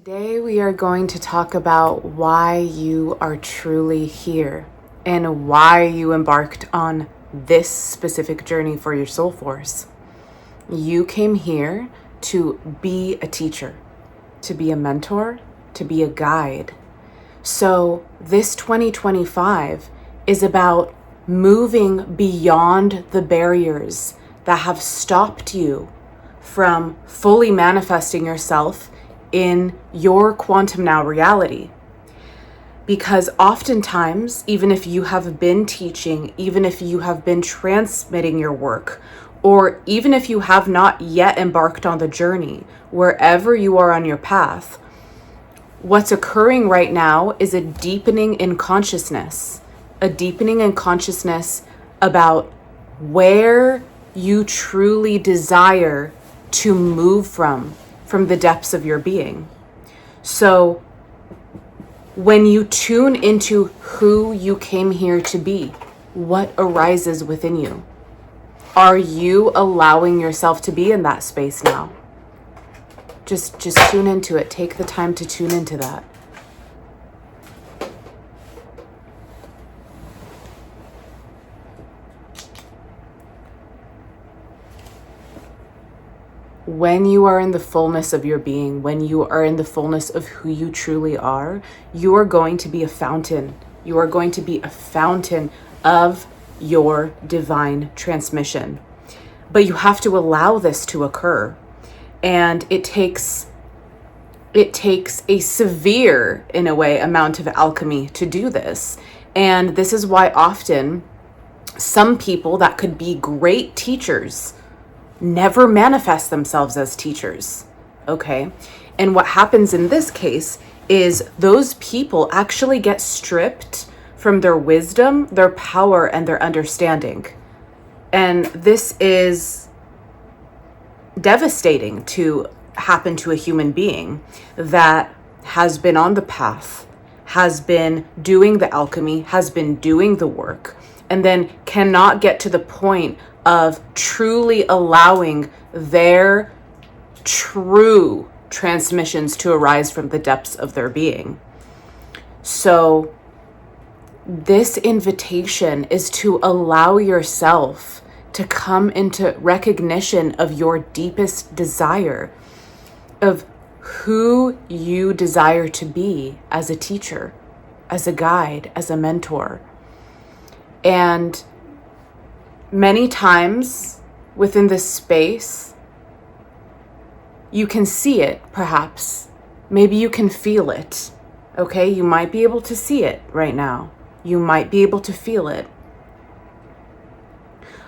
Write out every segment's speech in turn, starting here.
Today we are going to talk about why you are truly here and why you embarked on this specific journey for your soul force. You came here to be a teacher, to be a mentor, to be a guide. So this 2025 is about moving beyond the barriers that have stopped you from fully manifesting yourself in your quantum now reality. Because oftentimes, even if you have been teaching, even if you have been transmitting your work, or even if you have not yet embarked on the journey, wherever you are on your path, what's occurring right now is a deepening in consciousness about where you truly desire to move from the depths of your being. So when you tune into who you came here to be, what arises within you? Are you allowing yourself to be in that space now? Just tune into it. Take the time to tune into that. When you are in the fullness of your being, when you are in the fullness of who you truly are, you are going to be a fountain. You are going to be a fountain of your divine transmission. But you have to allow this to occur. And it takes a severe, in a way, amount of alchemy to do this. And this is why often some people that could be great teachers never manifest themselves as teachers, okay? And what happens in this case is those people actually get stripped from their wisdom, their power, and their understanding. And this is devastating to happen to a human being that has been on the path, has been doing the alchemy, has been doing the work, and then cannot get to the point of truly allowing their true transmissions to arise from the depths of their being. So this invitation is to allow yourself to come into recognition of your deepest desire, of who you desire to be as a teacher, as a guide, as a mentor. And many times within this space, you can see it, perhaps. Maybe you can feel it, okay? You might be able to see it right now. You might be able to feel it.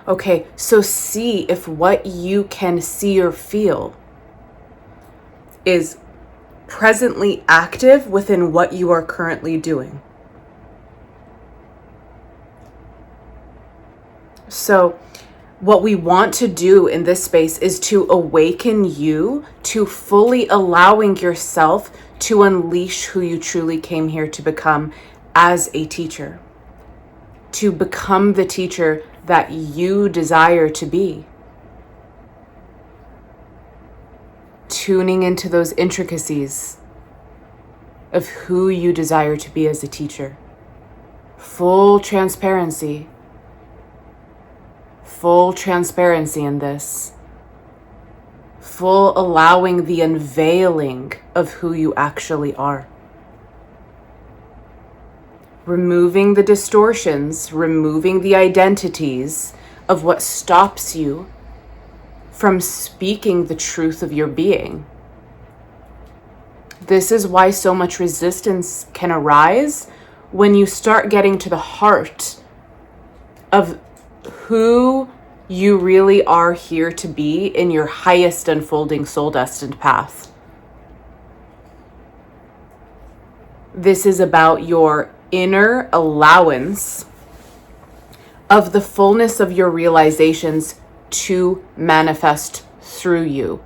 Okay, so see if what you can see or feel is presently active within what you are currently doing. So what we want to do in this space is to awaken you to fully allowing yourself to unleash who you truly came here to become as a teacher, to become the teacher that you desire to be. Tuning into those intricacies of who you desire to be as a teacher. Full transparency in this. Full allowing the unveiling of who you actually are. Removing the distortions, removing the identities of what stops you from speaking the truth of your being. This is why so much resistance can arise when you start getting to the heart of who you really are here to be in your highest unfolding soul destined path. This is about your inner allowance of the fullness of your realizations to manifest through you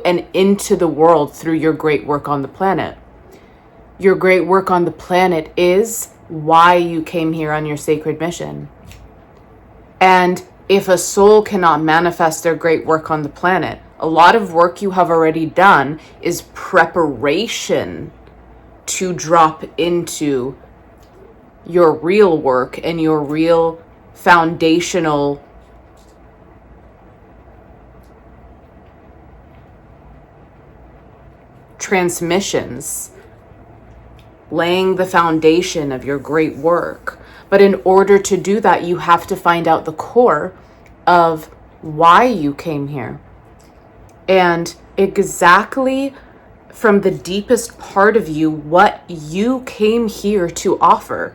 and into the world through your great work on the planet. Your great work on the planet is why you came here on your sacred mission. And if a soul cannot manifest their great work on the planet, A lot of work you have already done is preparation to drop into your real work and your real foundational transmissions, laying the foundation of your great work. But in order to do that, you have to find out the core of why you came here. And exactly from the deepest part of you, what you came here to offer.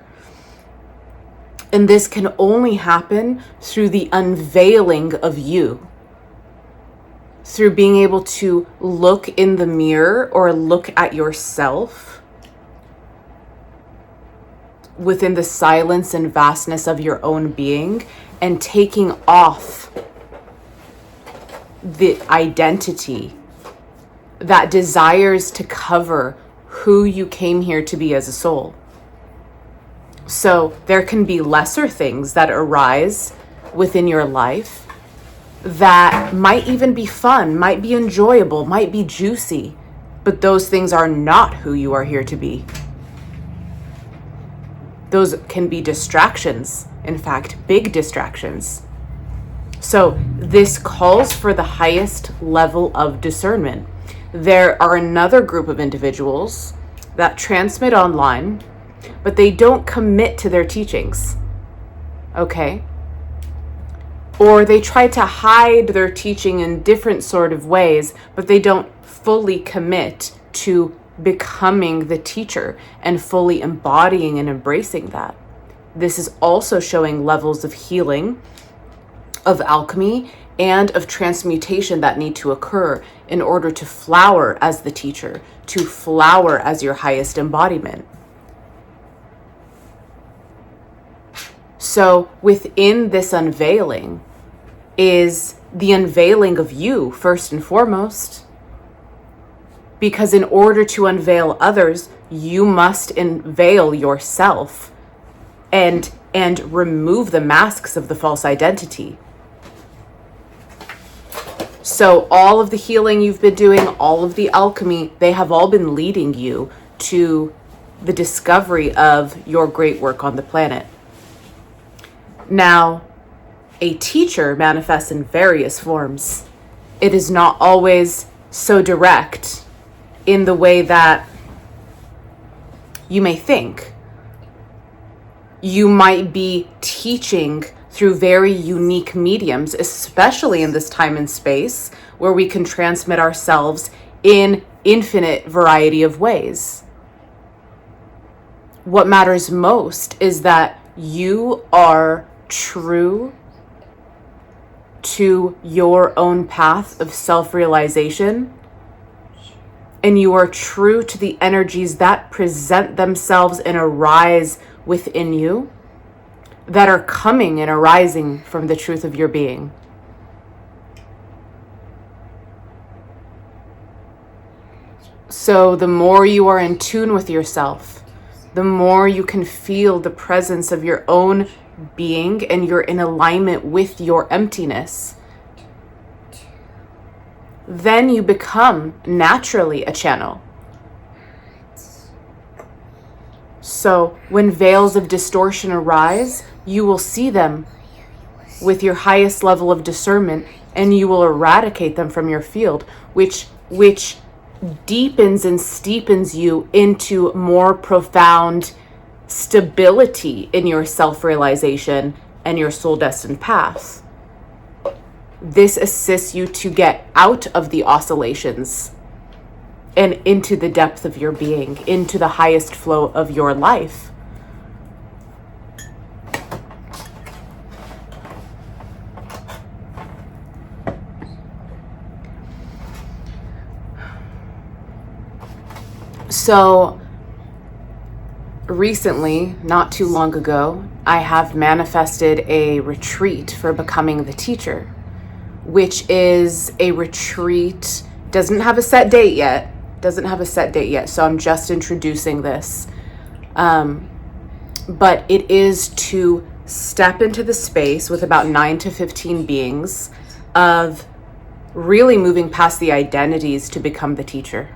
And this can only happen through the unveiling of you. Through being able to look in the mirror or look at yourself within the silence and vastness of your own being and taking off the identity that desires to cover who you came here to be as a soul. So there can be lesser things that arise within your life that might even be fun, might be enjoyable, might be juicy, but those things are not who you are here to be. Those can be distractions, in fact, big distractions. So this calls for the highest level of discernment. There are another group of individuals that transmit online, but they don't commit to their teachings, okay? Or they try to hide their teaching in different sort of ways, but they don't fully commit to becoming the teacher and fully embodying and embracing that. This is also showing levels of healing, of alchemy, and of transmutation that need to occur in order to flower as the teacher, to flower as your highest embodiment. So within this unveiling is the unveiling of you first and foremost. Because in order to unveil others, you must unveil yourself and remove the masks of the false identity. So all of the healing you've been doing, all of the alchemy, they have all been leading you to the discovery of your great work on the planet. Now, a teacher manifests in various forms. It is not always so direct in the way that you may think. You might be teaching through very unique mediums, especially in this time and space where we can transmit ourselves in infinite variety of ways. What matters most is that you are true to your own path of self-realization, and you are true to the energies that present themselves and arise within you, that are coming and arising from the truth of your being. So the more you are in tune with yourself, the more you can feel the presence of your own being and you're in alignment with your emptiness, then you become naturally a channel. So when veils of distortion arise, you will see them with your highest level of discernment and you will eradicate them from your field, which deepens and steepens you into more profound stability in your self-realization and your soul-destined path. This assists you to get out of the oscillations and into the depth of your being, into the highest flow of your life. So recently, not too long ago, I have manifested a retreat for becoming the teacher, which is a retreat, doesn't have a set date yet, so I'm just introducing this. But it is to step into the space with about 9 to 15 beings of really moving past the identities to become the teacher.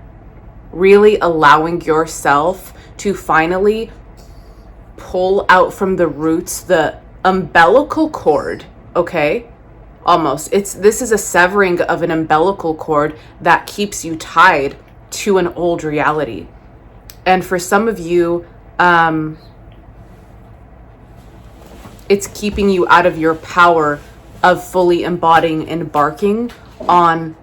Really allowing yourself to finally pull out from the roots the umbilical cord, okay? Almost. This is a severing of an umbilical cord that keeps you tied to an old reality. And for some of you, it's keeping you out of your power of fully embarking on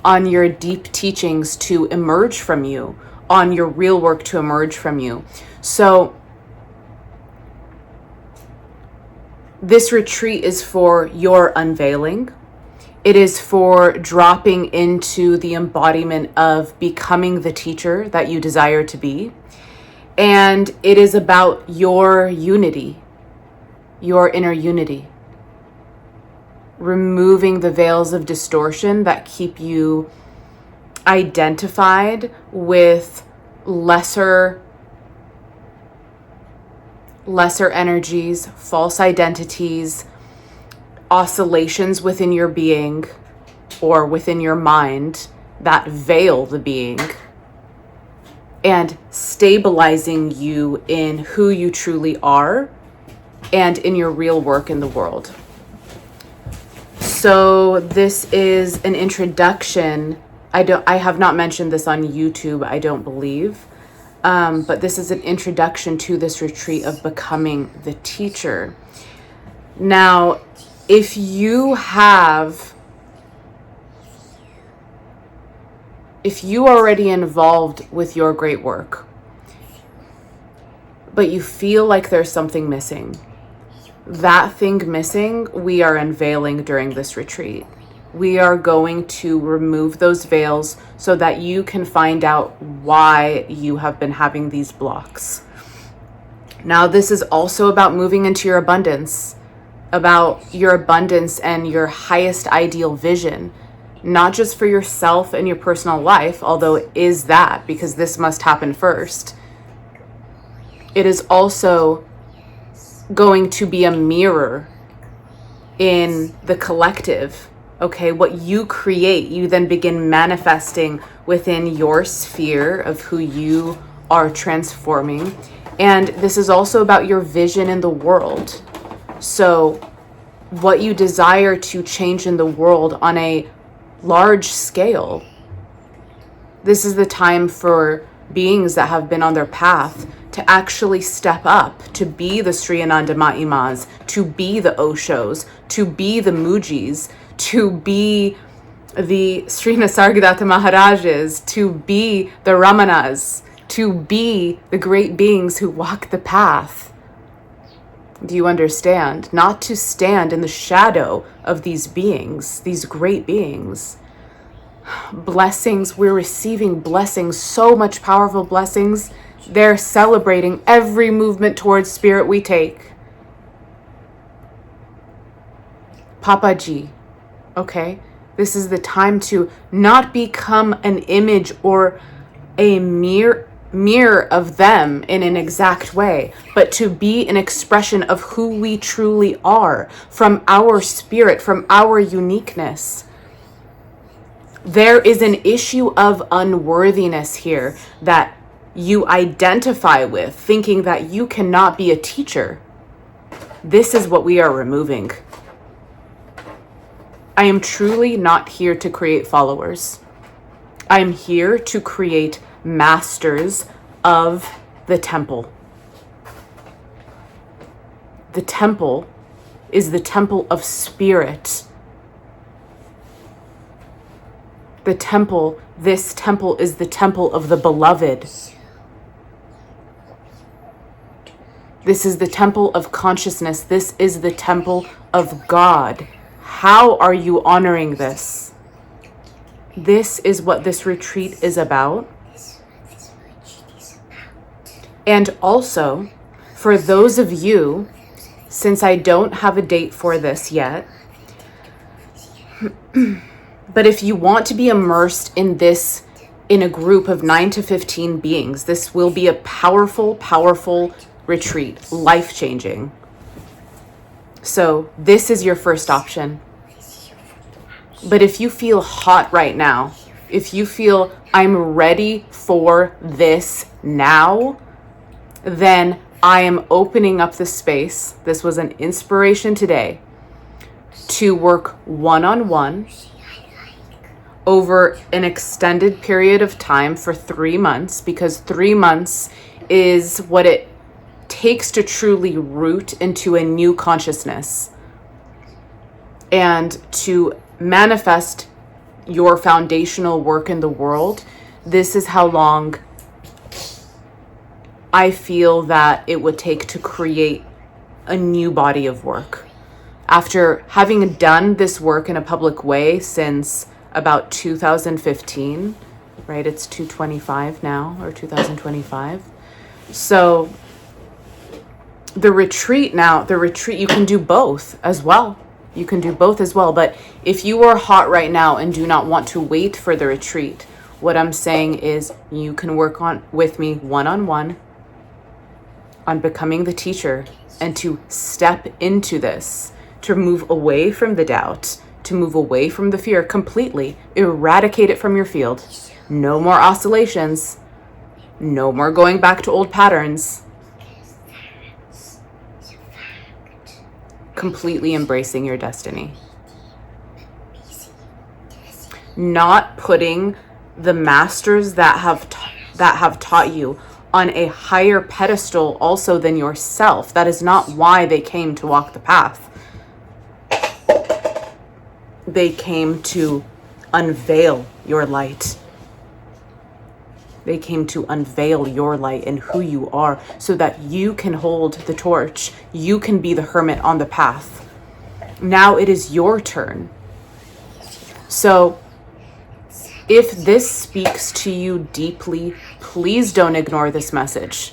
your deep teachings to emerge from you, on your real work to emerge from you. So this retreat is for your unveiling. It is for dropping into the embodiment of becoming the teacher that you desire to be. And it is about your unity, your inner unity. Removing the veils of distortion that keep you identified with lesser energies, false identities, oscillations within your being or within your mind that veil the being, and stabilizing you in who you truly are and in your real work in the world. So this is an introduction. I have not mentioned this on YouTube, I don't believe. But this is an introduction to this retreat of becoming the teacher. Now, if you already involved with your great work, but you feel like there's something missing, that thing missing, we are unveiling during this retreat. We are going to remove those veils so that you can find out why you have been having these blocks. Now, this is also about moving into your abundance, about your abundance and your highest ideal vision, not just for yourself and your personal life, although it is that, because this must happen first. It is also going to be a mirror in the collective. Okay, what you create, you then begin manifesting within your sphere of who you are transforming. And this is also about your vision in the world. So what you desire to change in the world on a large scale. This is the time for beings that have been on their path to actually step up, to be the Sri Ananda Mahimas, to be the Oshos, to be the Mujis, to be the Sri Nisargadatta Maharajas, to be the Ramanas, to be the great beings who walk the path. Do you understand? Not to stand in the shadow of these beings, these great beings. Blessings, we're receiving blessings, so much powerful blessings. They're celebrating every movement towards spirit we take. Papaji, okay? This is the time to not become an image or a mirror of them in an exact way, but to be an expression of who we truly are from our spirit, from our uniqueness. There is an issue of unworthiness here that you identify with, thinking that you cannot be a teacher. This is what we are removing. I am truly not here to create followers. I am here to create masters of the temple. The temple is the temple of spirit. This temple is the temple of the beloved. This is the temple of consciousness. This is the temple of God. How are you honoring this? This is what this retreat is about. And also, for those of you, since I don't have a date for this yet, but if you want to be immersed in this, in a group of 9 to 15 beings, this will be a powerful, powerful retreat, life-changing. So this is your first option. But if you feel hot right now, if you feel I'm ready for this now, then I am opening up the space. This was an inspiration today to work one-on-one over an extended period of time for 3 months, because 3 months is what it takes to truly root into a new consciousness and to manifest your foundational work in the world. This is how long I feel that it would take to create a new body of work. After having done this work in a public way since about 2015, right? It's 2025 now, or 2025. So the retreat, you can do both as well. You can do both as well. But if you are hot right now and do not want to wait for the retreat, what I'm saying is you can work on with me one-on-one on becoming the teacher, and to step into this, to move away from the doubt, to move away from the fear completely, eradicate it from your field. No more oscillations, no more going back to old patterns. Completely embracing your destiny. Not putting the masters that have taught you on a higher pedestal also than yourself. That is not why they came to walk the path. They came to unveil your light. They came to unveil your light and who you are, so that you can hold the torch. You can be the hermit on the path. Now it is your turn. So if this speaks to you deeply, please don't ignore this message.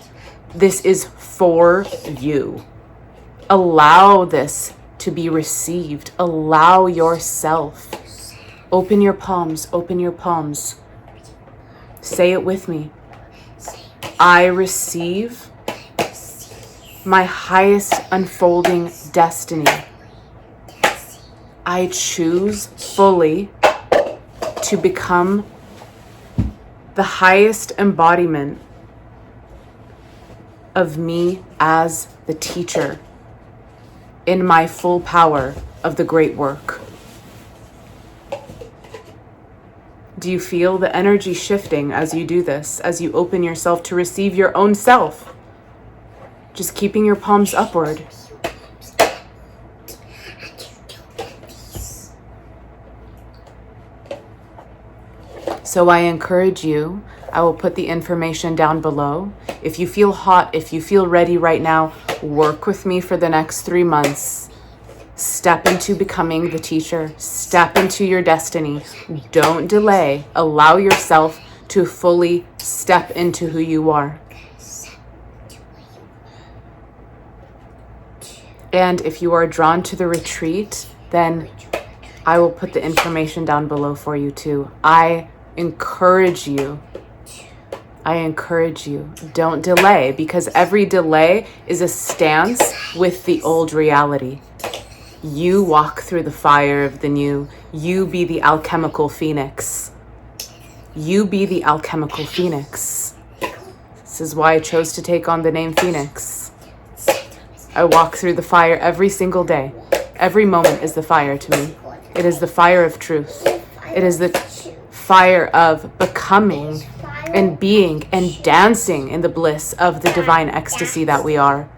This is for you. Allow this to be received. Allow yourself. Open your palms. Open your palms. Say it with me. I receive my highest unfolding destiny. I choose fully to become the highest embodiment of me as the teacher in my full power of the great work. Do you feel the energy shifting as you do this, as you open yourself to receive your own self? Just keeping your palms upward. So I encourage you, I will put the information down below. If you feel hot, if you feel ready right now, work with me for the next 3 months. Step into becoming the teacher. Step into your destiny. Don't delay. Allow yourself to fully step into who you are. And if you are drawn to the retreat, then I will put the information down below for you too. I encourage you. Don't delay, because every delay is a stance with the old reality. You walk through the fire of the new. You be the alchemical phoenix. You be the alchemical phoenix. This is why I chose to take on the name Phoenix. I walk through the fire every single day. Every moment is the fire to me. It is the fire of truth. It is the fire of becoming and being and dancing in the bliss of the divine ecstasy that we are.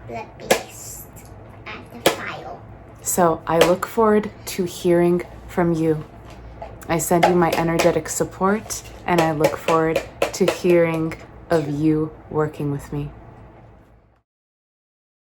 So I look forward to hearing from you. I send you my energetic support, and I look forward to hearing of you working with me.